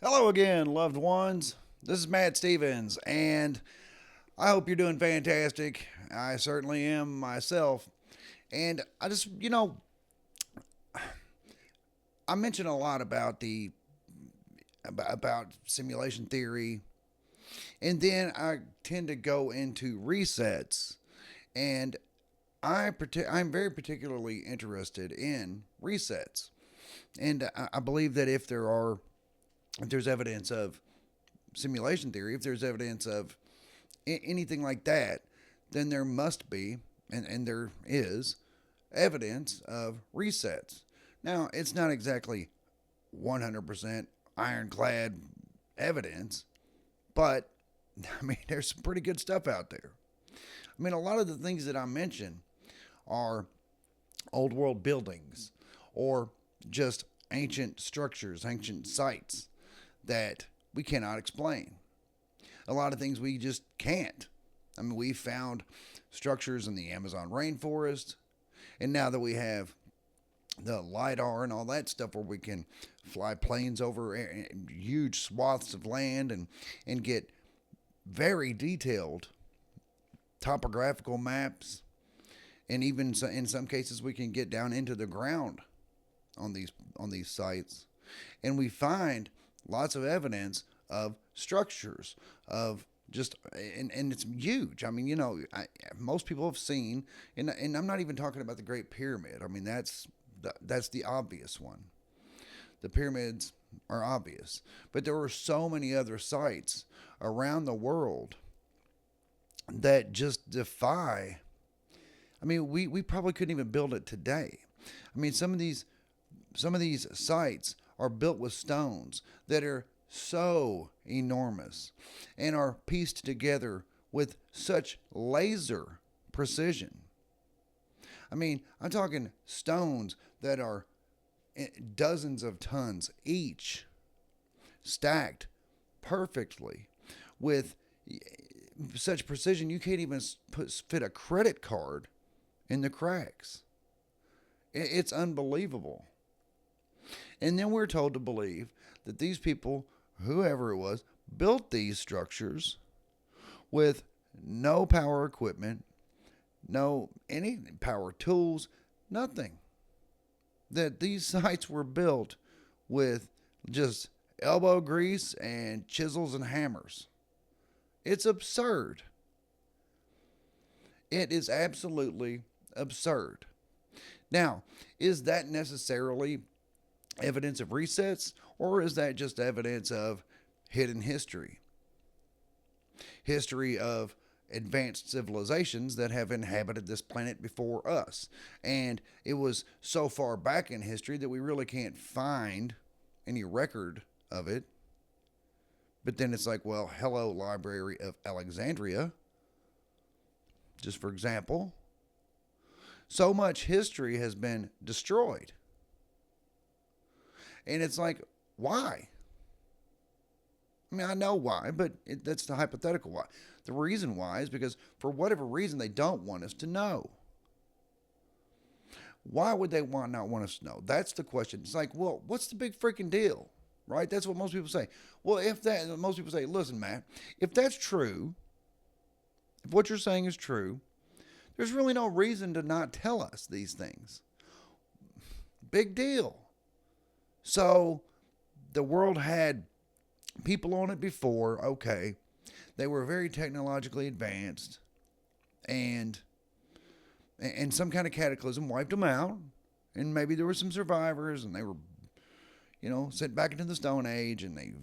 Hello again, loved ones. This is Matt Stevens, and I hope you're doing fantastic. I certainly am myself. And I mentioned a lot about about simulation theory, and then I tend to go into resets, and I'm very particularly interested in resets, and I believe that if there's evidence of simulation theory, if there's evidence of anything like that, then there must be, and there is, evidence of resets. Now, it's not exactly 100% ironclad evidence, but I mean, there's some pretty good stuff out there. I mean, a lot of the things that I mentioned are old world buildings or just ancient structures, ancient sites that we cannot explain. A lot of things we just can't. I mean, we found structures in the Amazon rainforest, and now that we have the LIDAR and all that stuff where we can fly planes over huge swaths of land and get very detailed topographical maps, and even in some cases we can get down into the ground on these sites, and we find lots of evidence of structures of just and it's huge. I mean, most people have seen, and I'm not even talking about the Great Pyramid. I mean, that's the obvious one. The pyramids are obvious, but there were so many other sites around the world that just defy. I mean, we probably couldn't even build it today. I mean, some of these sites are built with stones that are so enormous and are pieced together with such laser precision. I mean, I'm talking stones that are dozens of tons each, stacked perfectly with such precision you can't even fit a credit card in the cracks. It's unbelievable. And then we're told to believe that these people, whoever it was, built these structures with no power equipment, no any power tools, nothing. That these sites were built with just elbow grease and chisels and hammers. It's absurd. It is absolutely absurd. Now, is that necessarily evidence of resets, or is that just evidence of hidden history? History of advanced civilizations that have inhabited this planet before us. And it was so far back in history that we really can't find any record of it. But then it's like, well, hello, Library of Alexandria, just for example. So much history has been destroyed. And it's like, why? I mean, I know why, but that's the hypothetical why. The reason why is because for whatever reason they don't want us to know. Why would they not want us to know? That's the question. It's like, well, what's the big freaking deal? Right? That's what most people say. Well, if that, most people say, listen, Matt, if that's true, if what you're saying is true, there's really no reason to not tell us these things. Big deal. So the world had people on it before, okay. They were very technologically advanced, and some kind of cataclysm wiped them out, and maybe there were some survivors, and they were, sent back into the Stone Age, and they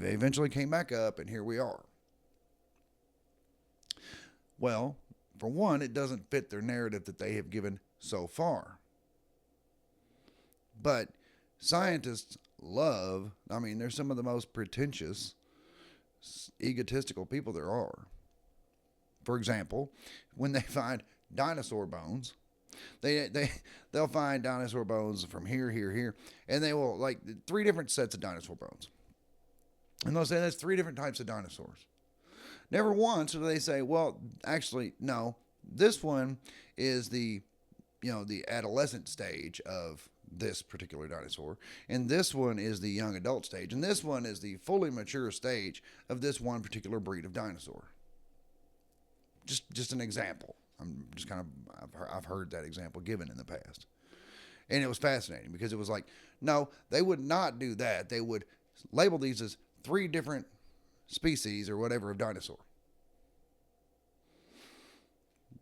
eventually came back up, and here we are. Well, for one, it doesn't fit their narrative that they have given so far. But scientists I mean, they're some of the most pretentious, egotistical people there are. For example, when they find dinosaur bones, they'll find dinosaur bones from here, and they will like three different sets of dinosaur bones, and they'll say that's three different types of dinosaurs. Never once do they say, well, actually, no, this one is the adolescent stage of this particular dinosaur, and this one is the young adult stage, and this one is the fully mature stage of this one particular breed of dinosaur. Just an example. I'm just kind of I've heard that example given in the past, and it was fascinating because it was like, no, they would not do that. They would label these as 3 different species or whatever of dinosaur.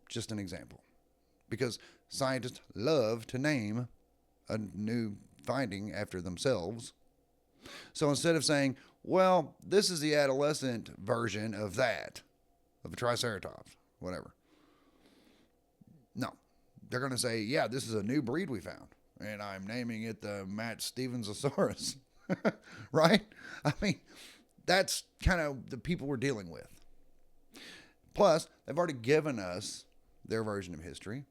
Just an example, because scientists love to name a new finding after themselves. So instead of saying, well, this is the adolescent version of that, of a triceratops, whatever. No, they're going to say, yeah, this is a new breed we found, and I'm naming it the Matt Stevensosaurus. Right? I mean, that's kind of the people we're dealing with. Plus, they've already given us their version of history.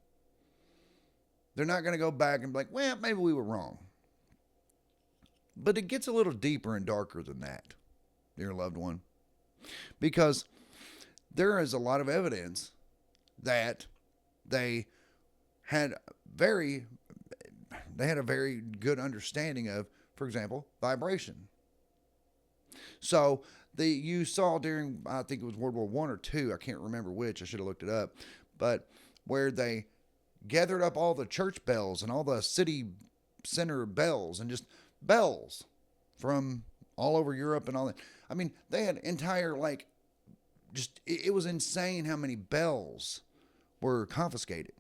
They're not going to go back and be like, well, maybe we were wrong. But it gets a little deeper and darker than that, dear loved one. Because there is a lot of evidence that they had a very good understanding of, for example, vibration. So you saw during, I think it was World War I or II, I can't remember which, I should have looked it up, but where they gathered up all the church bells and all the city center bells and just bells from all over Europe and all that. I mean, they had entire, like, just, it was insane how many bells were confiscated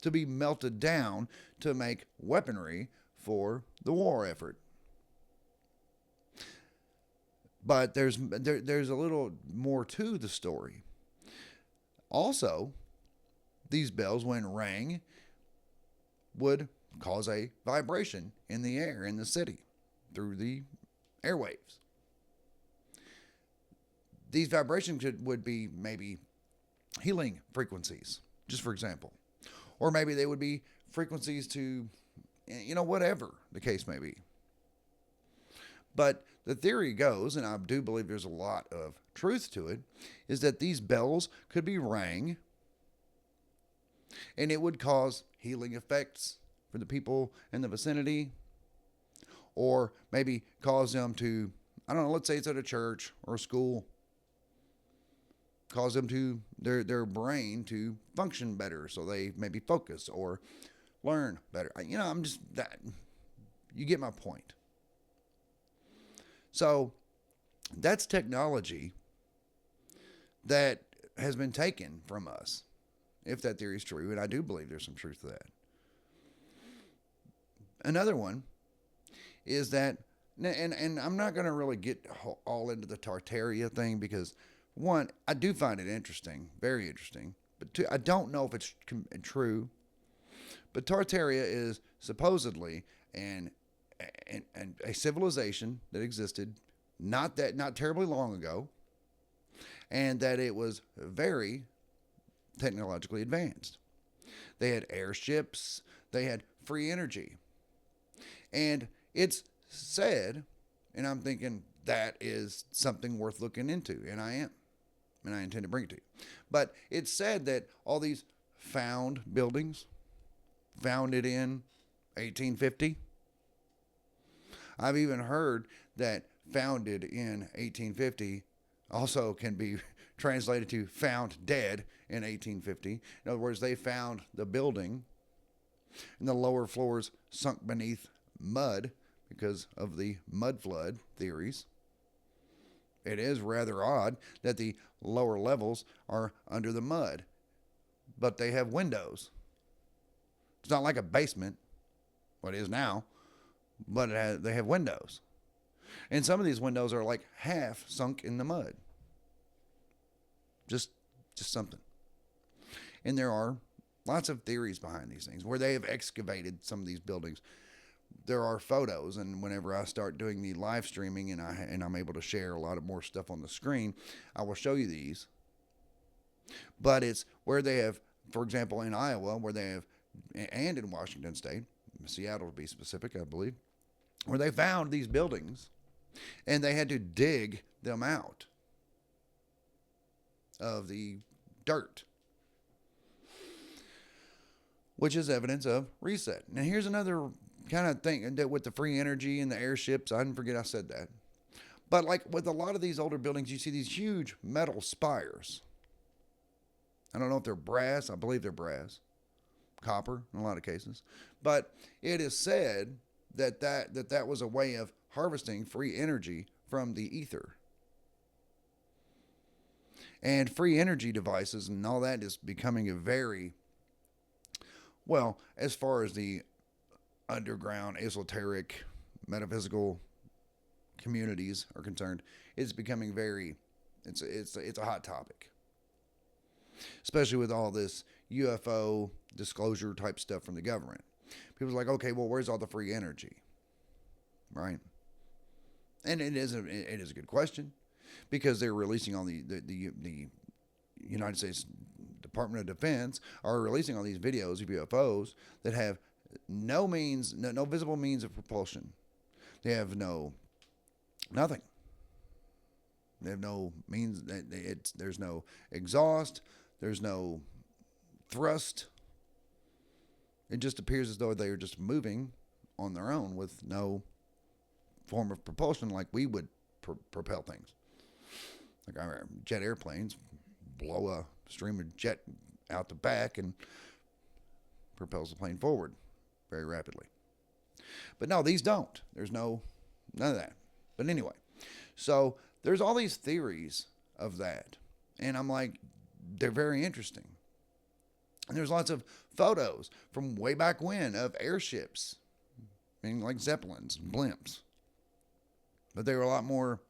to be melted down to make weaponry for the war effort. But there's a little more to the story. Also, these bells, when rang, would cause a vibration in the air in the city through the airwaves. These vibrations would be maybe healing frequencies, just for example. Or maybe they would be frequencies to, whatever the case may be. But the theory goes, and I do believe there's a lot of truth to it, is that these bells could be rang and it would cause healing effects for the people in the vicinity, or maybe cause them to, I don't know, let's say it's at a church or a school, cause them to, their brain to function better so they maybe focus or learn better. You get my point. So that's technology that has been taken from us, if that theory is true, and I do believe there's some truth to that. Another one is that, and I'm not going to really get all into the Tartaria thing because, one, I do find it interesting, very interesting, but two, I don't know if it's true, but Tartaria is supposedly a civilization that existed not terribly long ago, and that it was very technologically advanced. They had airships, they had free energy. And it's said, and I'm thinking that is something worth looking into, and I am. And I intend to bring it to you. But it's said that all these found buildings, founded in 1850, I've even heard that founded in 1850 also can be translated to found dead in 1850. In other words, they found the building and the lower floors sunk beneath mud because of the mud flood theories. It is rather odd that the lower levels are under the mud, but they have windows. It's not like a basement, what it is now, but they have windows. And some of these windows are like half sunk in the mud. Just something. And there are lots of theories behind these things where they have excavated some of these buildings. There are photos, and whenever I start doing the live streaming and I'm able to share a lot of more stuff on the screen, I will show you these. But it's where they have, for example, in Iowa, where they have, and in Washington State, Seattle to be specific, I believe, where they found these buildings and they had to dig them out of the dirt. which is evidence of reset. Now, here's another kind of thing that with the free energy and the airships. I didn't forget I said that. But like with a lot of these older buildings, you see these huge metal spires. I don't know if they're brass. I believe they're brass, copper in a lot of cases. But it is said that was a way of harvesting free energy from the ether. And free energy devices and all that is becoming a very, well, as far as the underground, esoteric, metaphysical communities are concerned, it's becoming very, it's a hot topic, especially with all this UFO disclosure type stuff from the government. People's like, okay, well, where's all the free energy, right? And it is a good question because they're releasing all the United States Department of Defense are releasing all these videos of UFOs that have no visible means of propulsion. They have nothing. They have no means. There's no exhaust. There's no thrust. It just appears as though they are just moving on their own with no form of propulsion like we would propel things. Like our jet airplanes blow a stream of jet out the back and propels the plane forward very rapidly. But no, these don't. There's none of that. But anyway, so there's all these theories of that. And I'm like, they're very interesting. And there's lots of photos from way back when of airships, I mean, like Zeppelins and blimps. But they were a lot more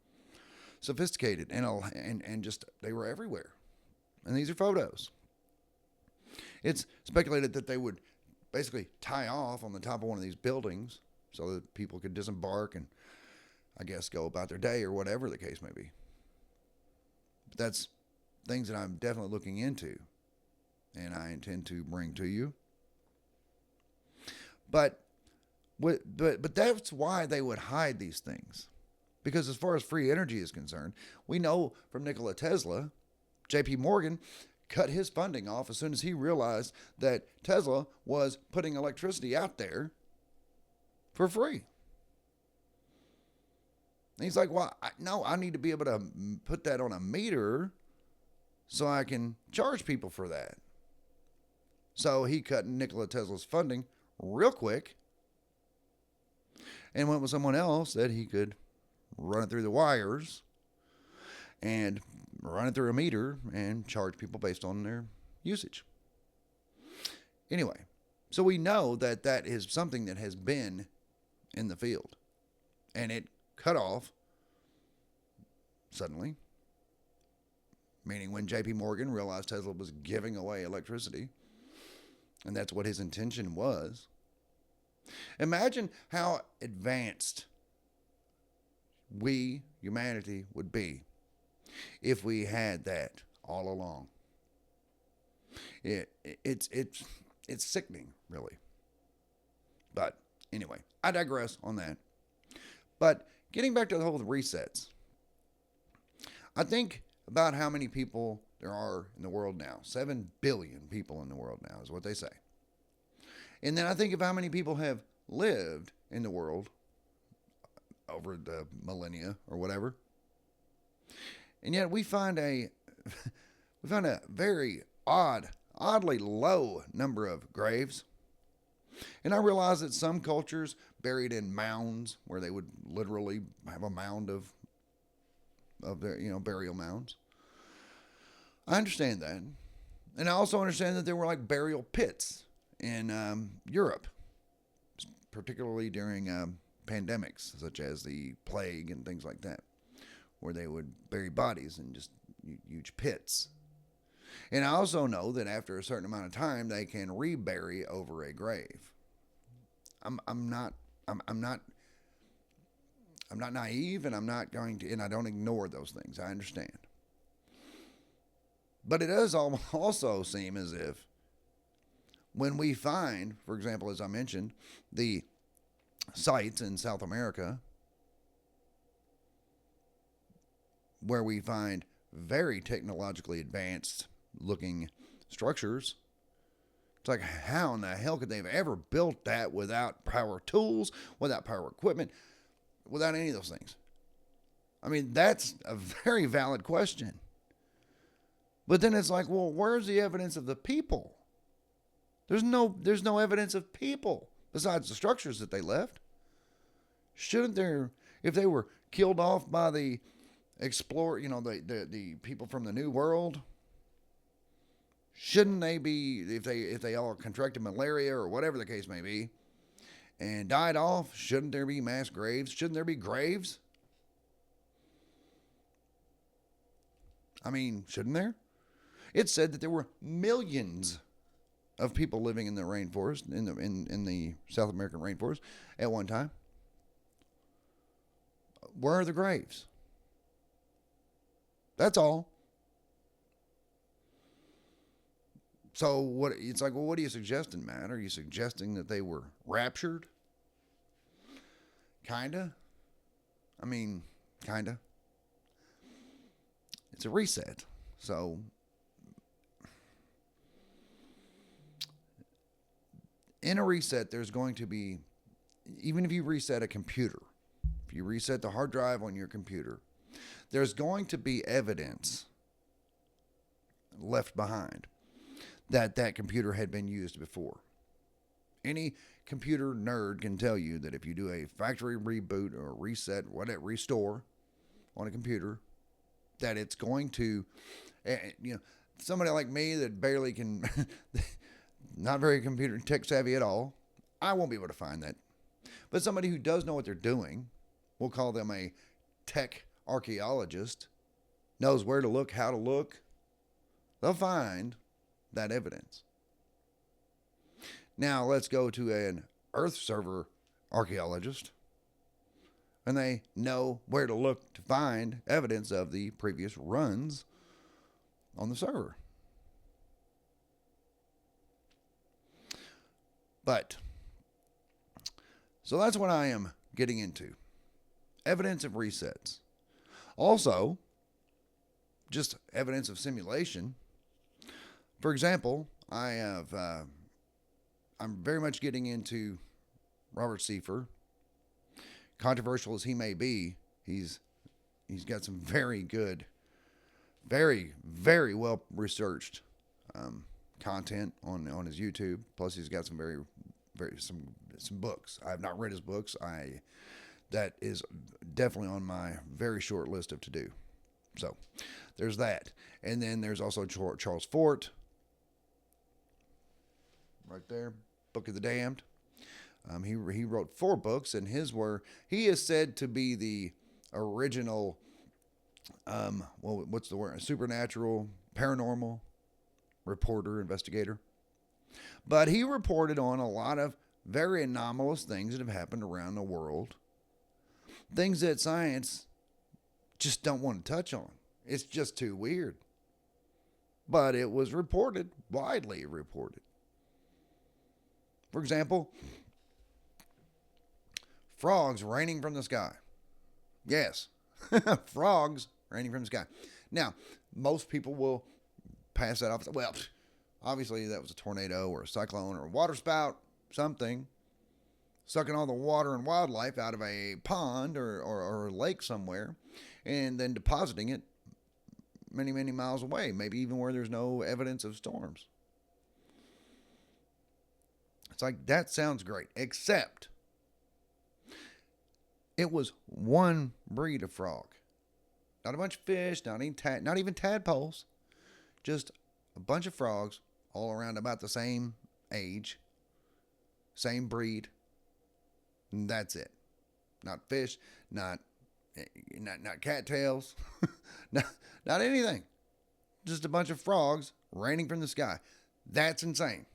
sophisticated and just they were everywhere. And these are photos. It's speculated that they would basically tie off on the top of one of these buildings so that people could disembark and, I guess, go about their day or whatever the case may be. But that's things that I'm definitely looking into and I intend to bring to you. But that's why they would hide these things. Because as far as free energy is concerned, we know from Nikola Tesla, J.P. Morgan cut his funding off as soon as he realized that Tesla was putting electricity out there for free. And he's like, well, I need to be able to put that on a meter so I can charge people for that. So he cut Nikola Tesla's funding real quick and went with someone else that he could run it through the wires and run it through a meter and charge people based on their usage. Anyway, so we know that is something that has been in the field and it cut off suddenly, meaning when J.P. Morgan realized Tesla was giving away electricity, and that's what his intention was. Imagine how advanced we, humanity, would be if we had that all along. It's sickening, really. But anyway, I digress on that. But getting back to the whole resets, I think about how many people there are in the world now. 7 billion people in the world now is what they say. And then I think of how many people have lived in the world over the millennia or whatever. And yet we find a very oddly low number of graves. And I realize that some cultures buried in mounds where they would literally have a mound of their, burial mounds. I understand that. And I also understand that there were like burial pits in Europe, particularly during pandemics such as the plague and things like that, where they would bury bodies in just huge pits. And I also know that after a certain amount of time, they can rebury over a grave. I'm not naive, and I'm not going to, and I don't ignore those things. I understand. But it does also seem as if when we find, for example, as I mentioned, the sites in South America where we find very technologically advanced looking structures It's like, how in the hell could they have ever built that without power tools, without power equipment, without any of those things? I mean, that's a very valid question. But then it's like, well, where's the evidence of the people? There's no evidence of people besides the structures that they left. Shouldn't there, if they were killed off by the explorer, the people from the New World, shouldn't they be, if they all contracted malaria or whatever the case may be and died off, shouldn't there be mass graves? Shouldn't there be graves? I mean, shouldn't there? It said that there were millions of people living in the rainforest, in the South American rainforest at one time. Where are the graves? That's all. So what? It's like, well, what are you suggesting, Matt? Are you suggesting that they were raptured? Kinda. I mean, kinda. It's a reset. So in a reset, there's going to be, even if you reset a computer, if you reset the hard drive on your computer, there's going to be evidence left behind that computer had been used before. Any computer nerd can tell you that if you do a factory reboot or reset, whatever, restore on a computer, that it's going to, somebody like me that barely can, not very computer tech savvy at all, I won't be able to find that. But somebody who does know what they're doing, we'll call them a tech archaeologist, knows where to look, how to look, they'll find that evidence. Now let's go to an Earth server archaeologist, and they know where to look to find evidence of the previous runs on the server. But, so that's what I am getting into. Evidence of resets. Also, just evidence of simulation. For example, I'm very much getting into Robert Seifer. Controversial as he may be, he's got some very good, very, very well researched content on his YouTube. Plus, he's got some some books. I have not read his books. That is definitely on my very short list of to do. So there's that, and then there's also Charles Fort. Right there, Book of the Damned. He wrote 4 books, and he is said to be the original, what's the word? Supernatural, paranormal reporter, investigator. But he reported on a lot of very anomalous things that have happened around the world. Things that science just don't want to touch on. It's just too weird. But it was reported, widely reported. For example, frogs raining from the sky. Yes, frogs raining from the sky. Now, most people will pass that off. Well, obviously that was a tornado or a cyclone or a water spout, something, sucking all the water and wildlife out of a pond or a lake somewhere, and then depositing it many, many miles away, maybe even where there's no evidence of storms. It's like, that sounds great, except it was one breed of frog. Not a bunch of fish, not even tadpoles. Just a bunch of frogs all around about the same age, same breed. And that's it. Not fish, not cattails, not anything. Just a bunch of frogs raining from the sky. That's insane.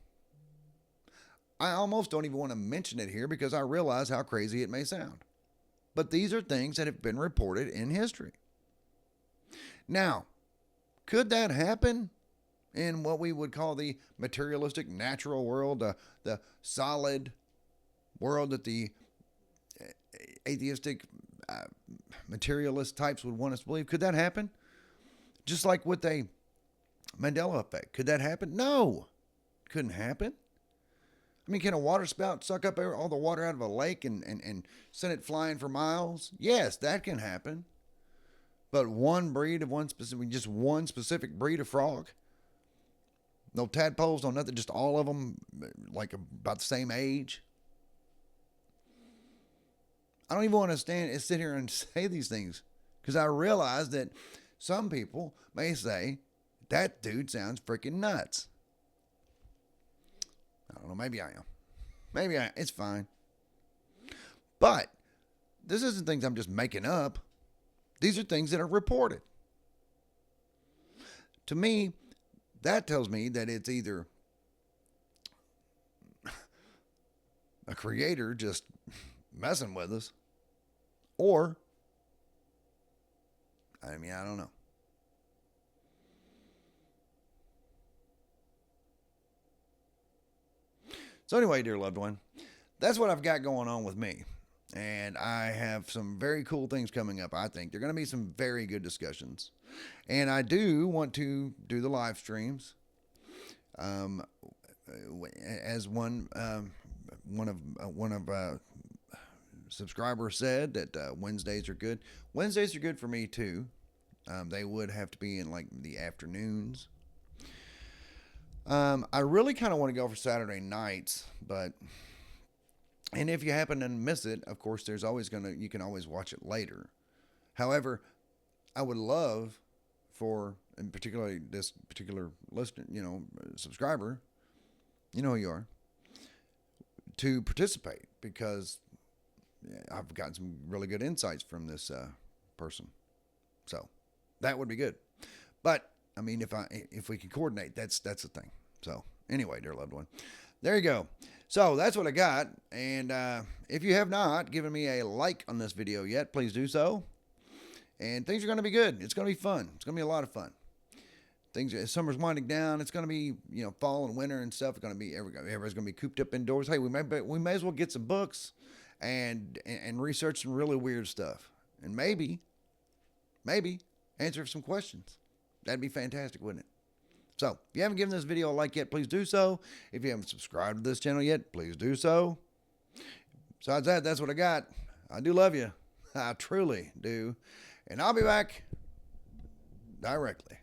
I almost don't even want to mention it here because I realize how crazy it may sound. But these are things that have been reported in history. Now, could that happen in what we would call the materialistic natural world, the solid world that the atheistic materialist types would want us to believe? Could that happen? Just like with a Mandela effect. Could that happen? No. couldn't happen? I mean, can a water spout suck up all the water out of a lake and send it flying for miles? Yes, that can happen. But one breed of just one specific breed of frog? No tadpoles, no nothing, just all of them like about the same age? I don't even want to sit here and say these things because I realize that some people may say, that dude sounds freaking nuts. I don't know, maybe I am. It's fine. But this isn't things I'm just making up. These are things that are reported. To me, that tells me that it's either a creator just messing with us, or, I mean, I don't know. So anyway, dear loved one, that's what I've got going on with me. And I have some very cool things coming up, I think. They're going to be some very good discussions. And I do want to do the live streams. As one of subscribers said that Wednesdays are good. Wednesdays are good for me too. They would have to be in like the afternoons. I really kind of want to go for Saturday nights, and if you happen to miss it, of course, you can always watch it later. However, I would love for, and particularly this particular listener, subscriber, you know who you are, to participate because I've gotten some really good insights from this person. So that would be good. But I mean, if we can coordinate, that's the thing. So anyway, dear loved one, there you go. So that's what I got. And if you have not given me a like on this video yet, please do so. And things are going to be good. It's going to be fun. It's going to be a lot of fun. Summer's winding down. It's going to be, fall and winter and stuff. It's going to be, everybody's going to be cooped up indoors. Hey, we may as well get some books and research some really weird stuff. And maybe answer some questions. That'd be fantastic, wouldn't it? So, if you haven't given this video a like yet, please do so. If you haven't subscribed to this channel yet, please do so. Besides that, that's what I got. I do love you. I truly do. And I'll be back directly.